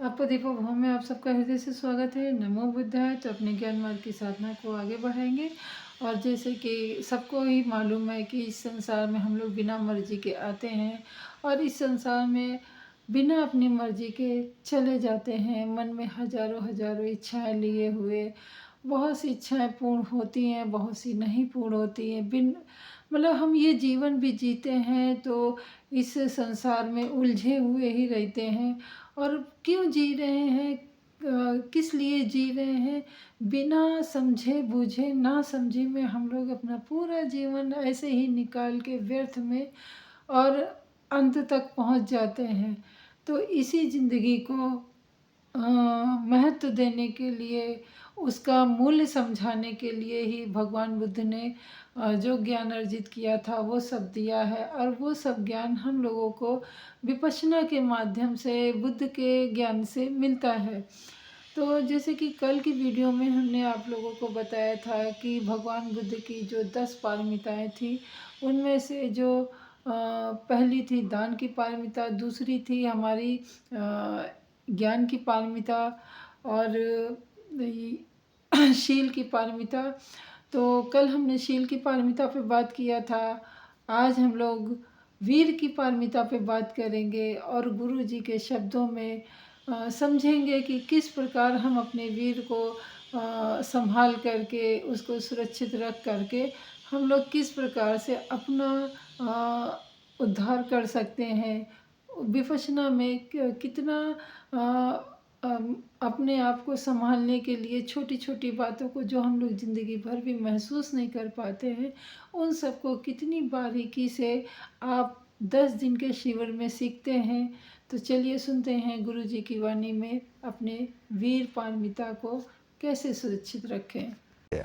आपको दीपक भवन में आप सबका हृदय से स्वागत है। नमो बुद्धाय। तो अपने ज्ञान मार्ग की साधना को आगे बढ़ाएंगे। और जैसे कि सबको ही मालूम है कि इस संसार में हम लोग बिना मर्जी के आते हैं और इस संसार में बिना अपनी मर्जी के चले जाते हैं। मन में हजारों हजारों इच्छाएं लिए हुए, बहुत सी इच्छाएं पूर्ण होती हैं, बहुत सी नहीं पूर्ण होती हैं। मतलब हम ये जीवन भी जीते हैं तो इस संसार में उलझे हुए ही रहते हैं। और क्यों जी रहे हैं, किस लिए जी रहे हैं, बिना समझे बूझे ना समझे में हम लोग अपना पूरा जीवन ऐसे ही निकाल के व्यर्थ में और अंत तक पहुंच जाते हैं। तो इसी ज़िंदगी को महत्व देने के लिए, उसका मूल्य समझाने के लिए ही भगवान बुद्ध ने जो ज्ञान अर्जित किया था वो सब दिया है। और वो सब ज्ञान हम लोगों को विपश्यना के माध्यम से, बुद्ध के ज्ञान से मिलता है। तो जैसे कि कल की वीडियो में हमने आप लोगों को बताया था कि भगवान बुद्ध की जो 10 पारमिताएं थी, उनमें से जो पहली थी दान की पारमिता, दूसरी थी हमारी ज्ञान की पारमिता, और शील की पारमिता। तो कल हमने शील की पारमिता पे बात किया था। आज हम लोग वीर की पारमिता पे बात करेंगे और गुरु जी के शब्दों में समझेंगे कि किस प्रकार हम अपने वीर को संभाल करके, उसको सुरक्षित रख करके हम लोग किस प्रकार से अपना उद्धार कर सकते हैं। विपश्यना में कितना अपने आप को संभालने के लिए छोटी छोटी बातों को जो हम लोग ज़िंदगी भर भी महसूस नहीं कर पाते हैं, उन सबको कितनी बारीकी से आप 10 दिन के शिविर में सीखते हैं। तो चलिए सुनते हैं गुरु जी की वाणी में अपने वीर पारमिता को कैसे सुरक्षित रखें।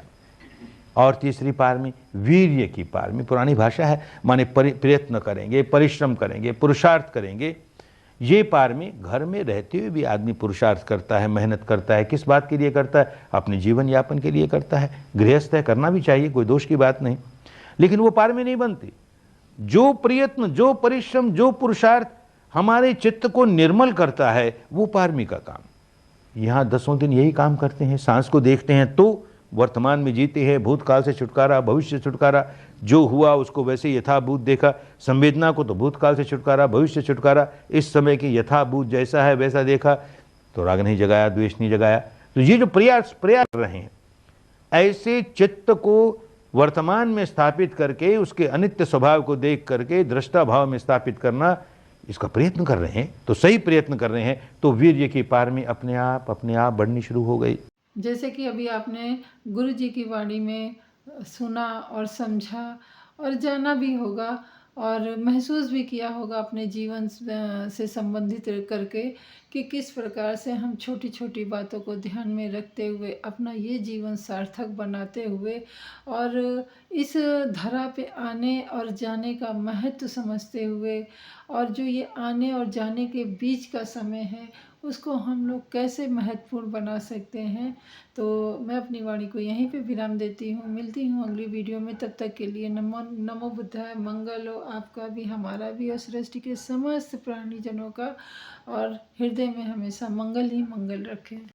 और तीसरी पारमी वीर्य की पारमी, पुरानी भाषा है, माने प्रयत्न करेंगे, परिश्रम करेंगे, पुरुषार्थ करेंगे। ये पारमी घर में रहते हुए भी आदमी पुरुषार्थ करता है, मेहनत करता है। किस बात के लिए करता है? अपने जीवन यापन के लिए करता है। गृहस्थ है, करना भी चाहिए, कोई दोष की बात नहीं, लेकिन वो पारमी नहीं बनती। जो प्रयत्न, जो परिश्रम, जो पुरुषार्थ हमारे चित्त को निर्मल करता है, वो पारमी का काम। यहाँ 10 दिन यही काम करते हैं। सांस को देखते हैं तो वर्तमान में जीते हैं, भूतकाल से छुटकारा, भविष्य से छुटकारा, जो हुआ उसको वैसे यथाभूत देखा। संवेदना को तो भूतकाल से छुटकारा, भविष्य से छुटकारा, इस समय की यथाभूत जैसा है वैसा देखा, तो राग नहीं जगाया, द्वेष नहीं जगाया। तो ये जो प्रयास कर रहे हैं, ऐसे चित्त को वर्तमान में स्थापित करके, उसके अनित्य स्वभाव को देख करके दृष्टा भाव में स्थापित करना, इसका प्रयत्न कर रहे हैं। तो सही प्रयत्न कर रहे हैं तो वीर्य की पारमी अपने आप बढ़नी शुरू हो गई। जैसे कि अभी आपने गुरु जी की वाणी में सुना और समझा और जाना भी होगा और महसूस भी किया होगा अपने जीवन से संबंधित करके कि किस प्रकार से हम छोटी छोटी बातों को ध्यान में रखते हुए अपना ये जीवन सार्थक बनाते हुए और इस धरा पे आने और जाने का महत्व समझते हुए, और जो ये आने और जाने के बीच का समय है उसको हम लोग कैसे महत्वपूर्ण बना सकते हैं। तो मैं अपनी वाणी को यहीं पे विराम देती हूँ। मिलती हूँ अगली वीडियो में। तब तक के लिए नमो नमो बुद्धाय। मंगल हो आपका भी, हमारा भी और सृष्टि के समस्त प्राणीजनों का, और हृदय में हमेशा मंगल ही मंगल रखें।